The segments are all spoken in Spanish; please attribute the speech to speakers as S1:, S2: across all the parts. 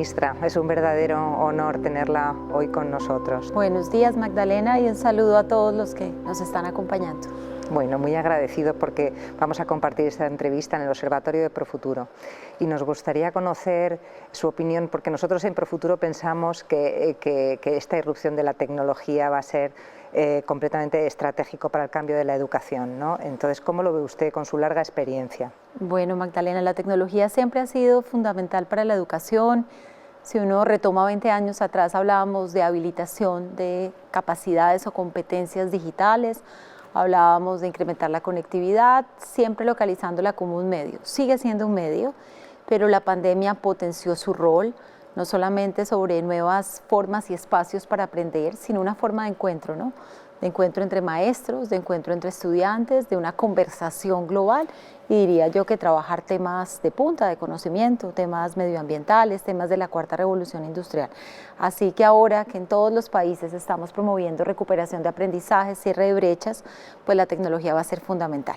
S1: Ministra, es un verdadero honor tenerla hoy con nosotros.
S2: Buenos días, Magdalena, y un saludo a todos los que nos están acompañando.
S1: Bueno, muy agradecido porque vamos a compartir esta entrevista en el Observatorio de Profuturo y nos gustaría conocer su opinión, porque nosotros en Profuturo pensamos que esta irrupción de la tecnología va a ser completamente estratégico para el cambio de la educación, ¿no? Entonces, ¿cómo lo ve usted con su larga experiencia?
S2: Bueno, Magdalena, la tecnología siempre ha sido fundamental para la educación. Si uno retoma 20 años atrás, hablábamos de habilitación de capacidades o competencias digitales, hablábamos de incrementar la conectividad, siempre localizándola como un medio. Sigue siendo un medio, pero la pandemia potenció su rol, no solamente sobre nuevas formas y espacios para aprender, sino una forma de encuentro, ¿no? De encuentro entre maestros, de encuentro entre estudiantes, de una conversación global, y diría yo que trabajar temas de punta, de conocimiento, temas medioambientales, temas de la cuarta revolución industrial. Así que ahora que en todos los países estamos promoviendo recuperación de aprendizajes, cierre de brechas, pues la tecnología va a ser fundamental.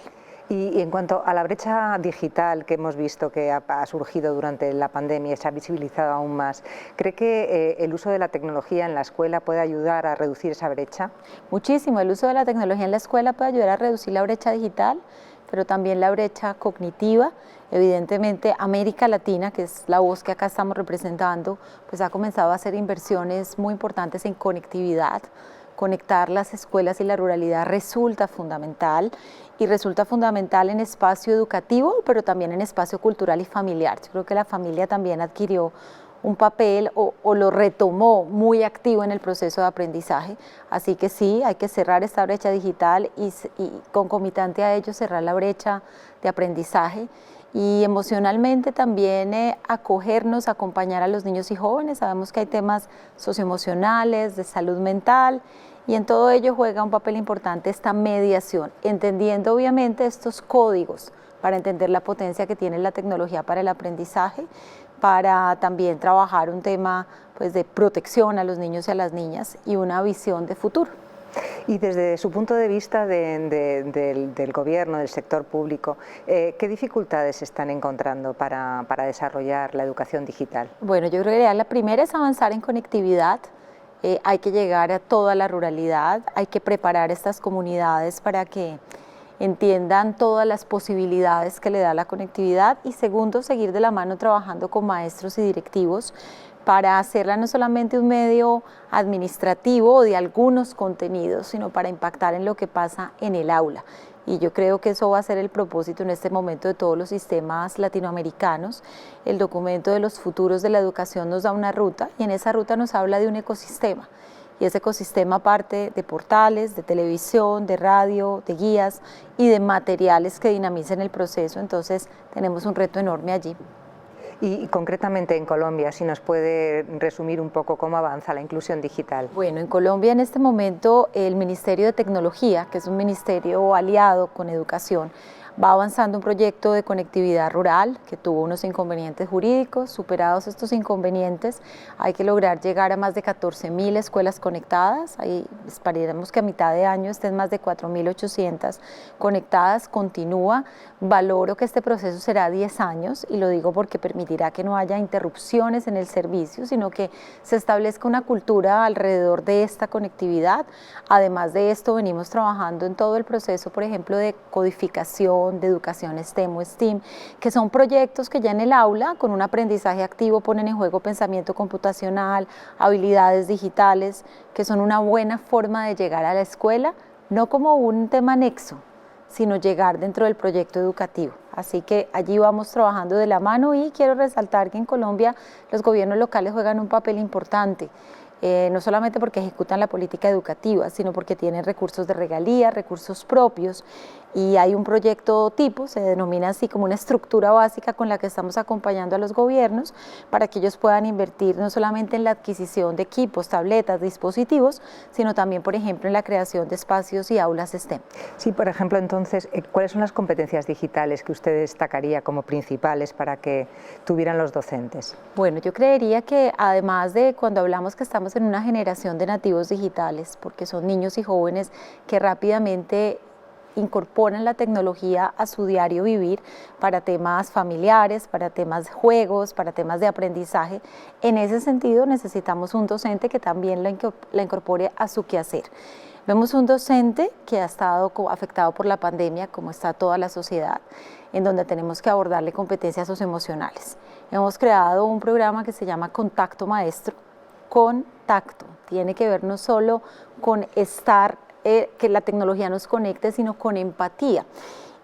S1: Y en cuanto a la brecha digital que hemos visto que ha surgido durante la pandemia y se ha visibilizado aún más, ¿cree que el uso de la tecnología en la escuela puede ayudar a reducir esa brecha?
S2: Muchísimo, el uso de la tecnología en la escuela puede ayudar a reducir la brecha digital, pero también la brecha cognitiva. Evidentemente, América Latina, que es la voz que acá estamos representando, pues ha comenzado a hacer inversiones muy importantes en conectividad. Conectar las escuelas y la ruralidad resulta fundamental, y resulta fundamental en espacio educativo, pero también en espacio cultural y familiar. Yo creo que la familia también adquirió un papel o lo retomó muy activo en el proceso de aprendizaje, así que sí, hay que cerrar esta brecha digital y concomitante a ello cerrar la brecha de aprendizaje, y emocionalmente también acogernos, acompañar a los niños y jóvenes. Sabemos que hay temas socioemocionales, de salud mental, y en todo ello juega un papel importante esta mediación, entendiendo obviamente estos códigos para entender la potencia que tiene la tecnología para el aprendizaje, para también trabajar un tema pues, de protección a los niños y a las niñas y una visión de futuro.
S1: Y desde su punto de vista del gobierno, del sector público, ¿qué dificultades están encontrando para desarrollar la educación digital?
S2: Bueno, yo creo que la primera es avanzar en conectividad. Hay que llegar a toda la ruralidad, hay que preparar estas comunidades para que entiendan todas las posibilidades que le da la conectividad, y segundo, seguir de la mano trabajando con maestros y directivos para hacerla no solamente un medio administrativo o de algunos contenidos, sino para impactar en lo que pasa en el aula. Y yo creo que eso va a ser el propósito en este momento de todos los sistemas latinoamericanos. El documento de los futuros de la educación nos da una ruta, y en esa ruta nos habla de un ecosistema. Y ese ecosistema parte de portales, de televisión, de radio, de guías y de materiales que dinamicen el proceso. Entonces tenemos un reto enorme allí.
S1: Y concretamente en Colombia, si nos puede resumir un poco cómo avanza la inclusión digital.
S2: Bueno, en Colombia en este momento el Ministerio de Tecnología, que es un ministerio aliado con educación, va avanzando un proyecto de conectividad rural que tuvo unos inconvenientes jurídicos. Superados estos inconvenientes, hay que lograr llegar a más de 14.000 escuelas conectadas. Ahí esperaremos que a mitad de año estén más de 4.800 conectadas. Continúa, valoro que este proceso será 10 años, y lo digo porque permitirá que no haya interrupciones en el servicio, sino que se establezca una cultura alrededor de esta conectividad. Además de esto, venimos trabajando en todo el proceso, por ejemplo, de codificación, de educación STEM o STEAM, que son proyectos que ya en el aula, con un aprendizaje activo, ponen en juego pensamiento computacional, habilidades digitales, que son una buena forma de llegar a la escuela, no como un tema anexo, sino llegar dentro del proyecto educativo. Así que allí vamos trabajando de la mano, y quiero resaltar que en Colombia los gobiernos locales juegan un papel importante. No solamente porque ejecutan la política educativa, sino porque tienen recursos de regalía, recursos propios, y hay un proyecto tipo, se denomina así, como una estructura básica con la que estamos acompañando a los gobiernos para que ellos puedan invertir no solamente en la adquisición de equipos, tabletas, dispositivos, sino también, por ejemplo, en la creación de espacios y aulas STEM.
S1: Sí, por ejemplo, entonces, ¿cuáles son las competencias digitales que usted destacaría como principales para que tuvieran los docentes?
S2: Bueno, yo creería que además de cuando hablamos que estamos en una generación de nativos digitales, porque son niños y jóvenes que rápidamente incorporan la tecnología a su diario vivir para temas familiares, para temas de juegos, para temas de aprendizaje. En ese sentido necesitamos un docente que también la incorpore a su quehacer. Vemos un docente que ha estado afectado por la pandemia, como está toda la sociedad, en donde tenemos que abordarle competencias socioemocionales. Hemos creado un programa que se llama Contacto Maestro. Contacto tiene que ver no solo con estar, que la tecnología nos conecte, sino con empatía.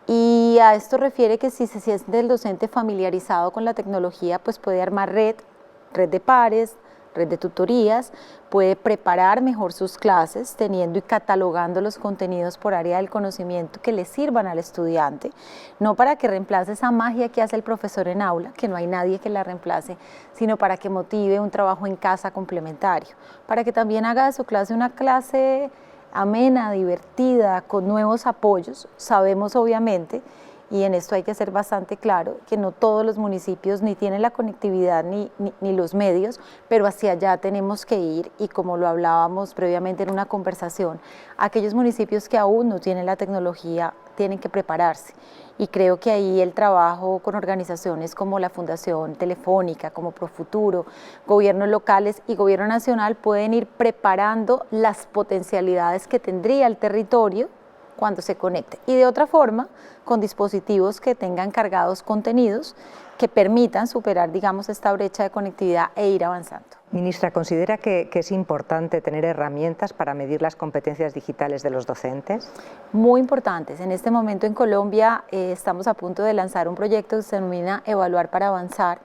S2: Y a esto refiere que si se siente el docente familiarizado con la tecnología, pues puede armar red de pares, red de tutorías, puede preparar mejor sus clases teniendo y catalogando los contenidos por área del conocimiento que le sirvan al estudiante, no para que reemplace esa magia que hace el profesor en aula, que no hay nadie que la reemplace, sino para que motive un trabajo en casa complementario, para que también haga de su clase una clase amena, divertida, con nuevos apoyos. Sabemos obviamente, y en esto hay que ser bastante claro, que no todos los municipios ni tienen la conectividad ni los medios, pero hacia allá tenemos que ir, y como lo hablábamos previamente en una conversación, aquellos municipios que aún no tienen la tecnología tienen que prepararse, y creo que ahí el trabajo con organizaciones como la Fundación Telefónica, como Profuturo, gobiernos locales y gobierno nacional pueden ir preparando las potencialidades que tendría el territorio cuando se conecte, y de otra forma con dispositivos que tengan cargados contenidos que permitan superar, digamos, esta brecha de conectividad e ir avanzando.
S1: Ministra, ¿considera que es importante tener herramientas para medir las competencias digitales de los docentes?
S2: Muy importantes. En este momento en Colombia estamos a punto de lanzar un proyecto que se denomina Evaluar para Avanzar.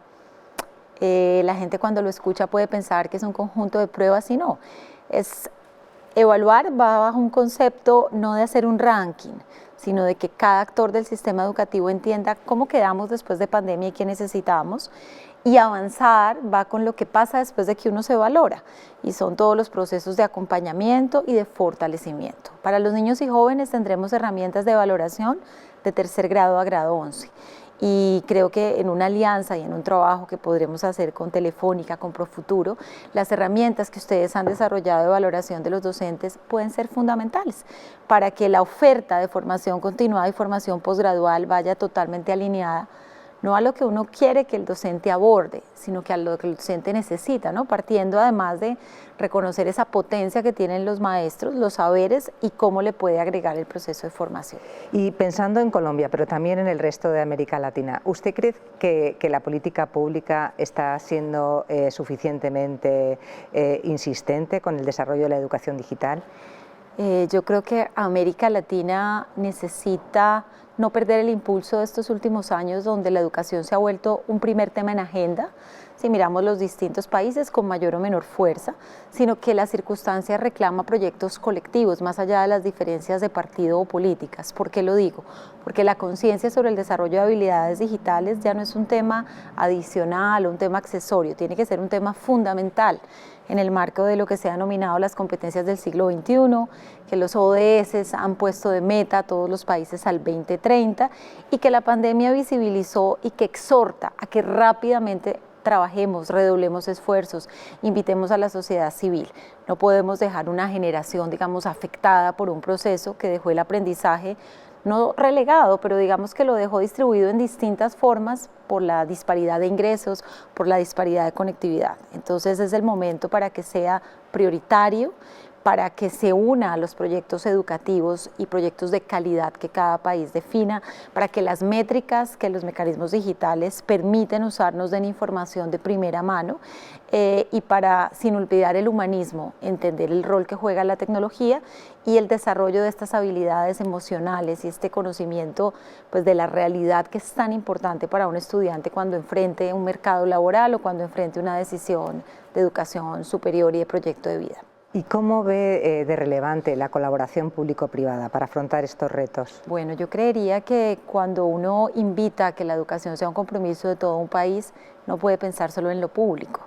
S2: La gente cuando lo escucha puede pensar que es un conjunto de pruebas, y no. Evaluar va bajo un concepto no de hacer un ranking, sino de que cada actor del sistema educativo entienda cómo quedamos después de pandemia y qué necesitamos, y avanzar va con lo que pasa después de que uno se valora, y son todos los procesos de acompañamiento y de fortalecimiento. Para los niños y jóvenes tendremos herramientas de valoración de tercer grado a grado 11. Y creo que en una alianza y en un trabajo que podremos hacer con Telefónica, con Profuturo, las herramientas que ustedes han desarrollado de valoración de los docentes pueden ser fundamentales para que la oferta de formación continuada y formación posgradual vaya totalmente alineada, no a lo que uno quiere que el docente aborde, sino que a lo que el docente necesita, ¿no? Partiendo además de reconocer esa potencia que tienen los maestros, los saberes, y cómo le puede agregar el proceso de formación.
S1: Y pensando en Colombia, pero también en el resto de América Latina, ¿usted cree que la política pública está siendo suficientemente insistente con el desarrollo de la educación digital?
S2: Yo creo que América Latina necesita no perder el impulso de estos últimos años, donde la educación se ha vuelto un primer tema en agenda, si miramos los distintos países con mayor o menor fuerza, sino que la circunstancia reclama proyectos colectivos, más allá de las diferencias de partido o políticas. ¿Por qué lo digo? Porque la conciencia sobre el desarrollo de habilidades digitales ya no es un tema adicional o un tema accesorio, tiene que ser un tema fundamental en el marco de lo que se ha denominado las competencias del siglo XXI, que los ODS han puesto de meta a todos los países al 2030, y que la pandemia visibilizó y que exhorta a que rápidamente trabajemos, redoblemos esfuerzos, invitemos a la sociedad civil. No podemos dejar una generación, digamos, afectada por un proceso que dejó el aprendizaje no relegado, pero digamos que lo dejó distribuido en distintas formas por la disparidad de ingresos, por la disparidad de conectividad. Entonces es el momento para que sea prioritario, para que se una a los proyectos educativos y proyectos de calidad que cada país defina, para que las métricas, que los mecanismos digitales permiten usarnos de información de primera mano, y para, sin olvidar el humanismo, entender el rol que juega la tecnología y el desarrollo de estas habilidades emocionales y este conocimiento, pues, de la realidad, que es tan importante para un estudiante cuando enfrente un mercado laboral o cuando enfrente una decisión de educación superior y de proyecto de vida.
S1: ¿Y cómo ve de relevante la colaboración público-privada para afrontar estos retos?
S2: Bueno, yo creería que cuando uno invita a que la educación sea un compromiso de todo un país, no puede pensar solo en lo público,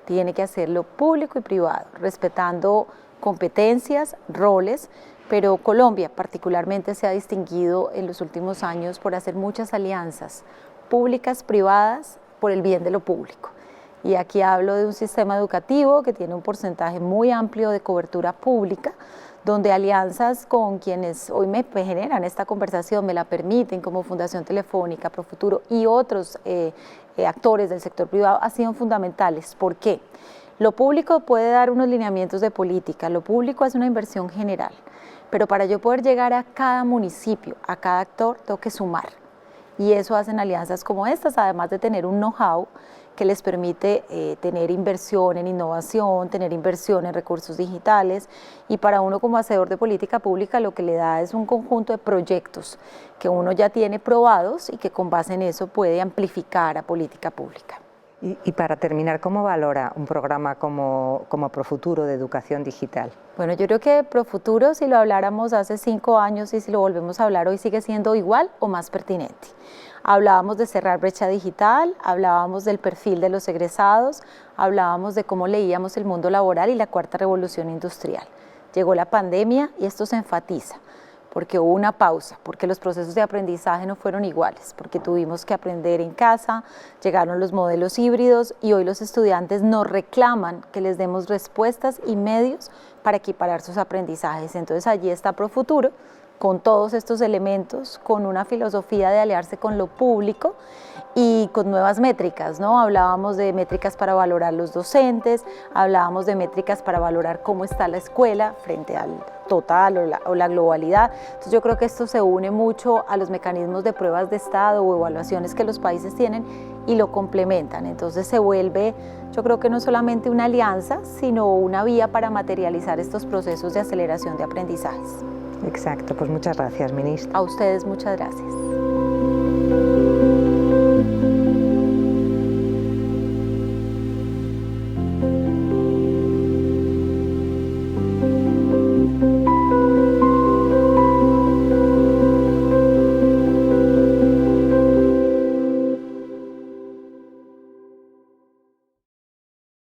S2: tiene que hacerlo público y privado, respetando competencias, roles, pero Colombia particularmente se ha distinguido en los últimos años por hacer muchas alianzas públicas, privadas, por el bien de lo público. Y aquí hablo de un sistema educativo que tiene un porcentaje muy amplio de cobertura pública, donde alianzas con quienes hoy me generan esta conversación, me la permiten, como Fundación Telefónica, Profuturo y otros actores del sector privado, han sido fundamentales. ¿Por qué? Lo público puede dar unos lineamientos de política, lo público es una inversión general, pero para yo poder llegar a cada municipio, a cada actor, tengo que sumar. Y eso hacen alianzas como estas, además de tener un know-how que les permite tener inversión en innovación, tener inversión en recursos digitales, y para uno como hacedor de política pública lo que le da es un conjunto de proyectos que uno ya tiene probados y que con base en eso puede amplificar a política pública.
S1: Y para terminar, ¿cómo valora un programa como Profuturo de educación digital?
S2: Bueno, yo creo que Profuturo, si lo habláramos hace 5 años y si lo volvemos a hablar hoy, sigue siendo igual o más pertinente. Hablábamos de cerrar brecha digital, hablábamos del perfil de los egresados, hablábamos de cómo leíamos el mundo laboral y la cuarta revolución industrial. Llegó la pandemia y esto se enfatiza, porque hubo una pausa, porque los procesos de aprendizaje no fueron iguales, porque tuvimos que aprender en casa, llegaron los modelos híbridos y hoy los estudiantes nos reclaman que les demos respuestas y medios para equiparar sus aprendizajes. Entonces allí está Profuturo, con todos estos elementos, con una filosofía de aliarse con lo público y con nuevas métricas, ¿no? Hablábamos de métricas para valorar los docentes, hablábamos de métricas para valorar cómo está la escuela frente al total o la globalidad. Entonces yo creo que esto se une mucho a los mecanismos de pruebas de estado o evaluaciones que los países tienen y lo complementan. Entonces se vuelve, yo creo que no solamente una alianza, sino una vía para materializar estos procesos de aceleración de aprendizajes.
S1: Exacto, pues muchas gracias, ministra.
S2: A ustedes muchas gracias.